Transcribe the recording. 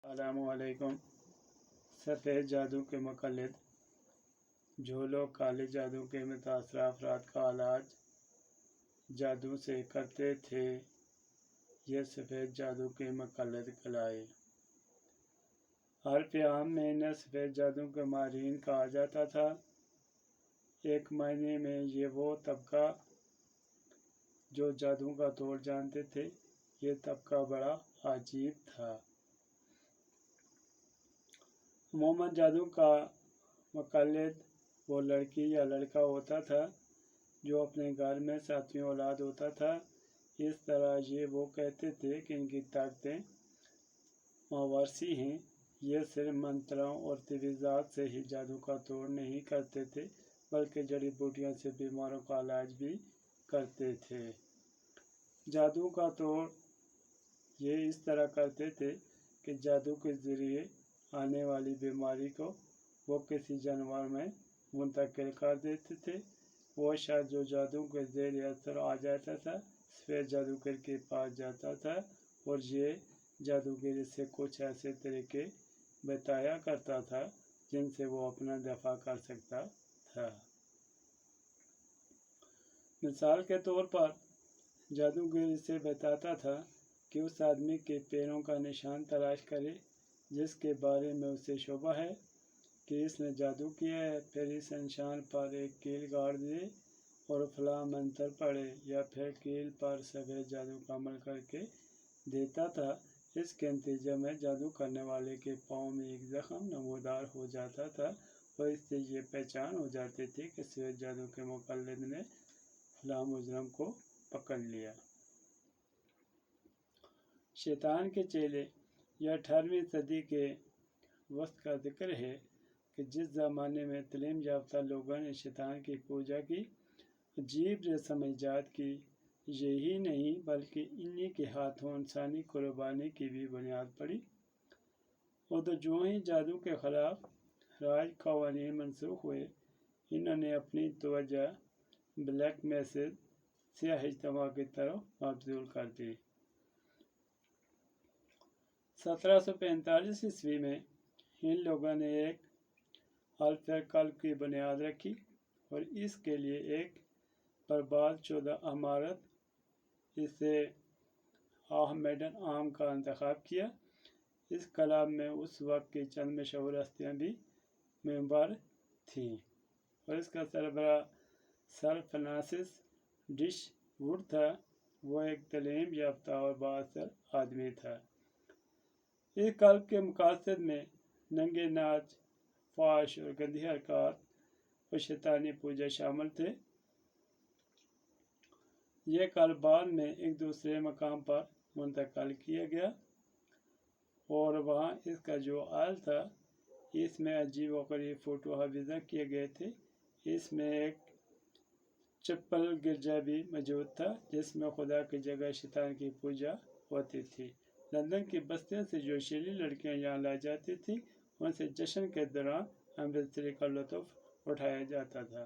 अस्सलामु अलैकुम। सफ़ेद जादू के मुक़ल्लिद जो लोग काले जादू के मुतासर अफराद का इलाज जादू से करते थे, ये सफ़ेद जादू के मुक़ल्लिद कहलाए। हर प्याम में इन्हें सफ़ेद जादू के माहिरीन कहा जाता था। एक महीने में ये वो तबका जो जादू का तोड़ जानते थे, ये तबका बड़ा अजीब था। अमूमन जादू का मुक़ल्लिद वो लड़की या लड़का होता था जो अपने घर में सातवीं औलाद होता था। इस तरह ये वो कहते थे कि इनकी ताकतें मावारसी हैं। ये सिर्फ मंत्रों और तवीज़ात से ही जादू का तोड़ नहीं करते थे, बल्कि जड़ी बूटियों से बीमारों का इलाज भी करते थे। जादू का तोड़ ये इस तरह करते थे कि जादू के ज़रिए आने वाली बीमारी को वो किसी जानवर में मुंतकिल कर देते थे। वो शख्स जो जादू के ज़ेर असर आ जाता था, सफ़ेद जादूगर के पास जाता था और ये जादूगर से कुछ ऐसे तरीके बताया करता था जिनसे वो अपना दफा कर सकता था। मिसाल के तौर पर जादूगर इसे बताता था कि उस आदमी के पैरों का निशान तलाश करे जिसके बारे में उसे शुबा है कि इसने जादू किया है। फिर इस निशान पर एक कील गाड़ दे और फलां मंत्र पढ़े, या फिर कील पर सफ़ेद जादू का अमल करके देता था। इसके नतीजे में जादू करने वाले के पाँव में एक ज़ख्म नमूदार हो जाता था और इससे ये पहचान हो जाती थी कि सफ़ेद जादू के मुक़ल्लिद ने फलां मुजरिम को पकड़ लिया। शैतान के चेले यह 18वीं सदी के वक्त का जिक्र है कि जिस ज़माने में तालीम याफ्ता लोगों ने शैतान की पूजा की अजीब रस्म ईजाद की, यही नहीं बल्कि इन्हीं के हाथों इंसानी कुर्बानी की भी बुनियाद पड़ी। और तो जो ही जादू के ख़िलाफ़ राज क़वानीन मनसूख हुए, इन्होंने अपनी तवज्जो ब्लैक मैसेज स्याह इज्तिमा की तरफ मबज़ूल कर दी। 1745 ईस्वी में इन लोगों ने एक अल्फ़ की बुनियाद रखी और इसके लिए एक बर्बाद शुदा इमारत, इसे आहमेडन आम का इंतखाब किया। इस क्लब में उस वक्त की चंद मशहूर हस्तियाँ भी मेंबर थीं और इसका सरबराह सर फ्रांसिस डिश वुड था। वो एक तालीम याफ्ता और बाअसर आदमी था। इस क्लब के मकासद में नंगे नाच, फाश और गंदी हरकत और शैतानी पूजा शामिल थे। यह क्लब बाद में एक दूसरे मकाम पर मुंतकिल किया गया और वहाँ इसका जो आल था, इसमें अजीब व गरीब फ़ोटो हाफिज़ा किए गए थे। इसमें एक चप्पल गिरजा भी मौजूद था जिसमें खुदा की जगह शैतान की पूजा होती थी। लंदन की बस्तियों से जो जोशीली लड़कियां यहाँ लाई जाती थी, उनसे जश्न के दौरान एनिवर्सरी का लुत्फ़ उठाया जाता था।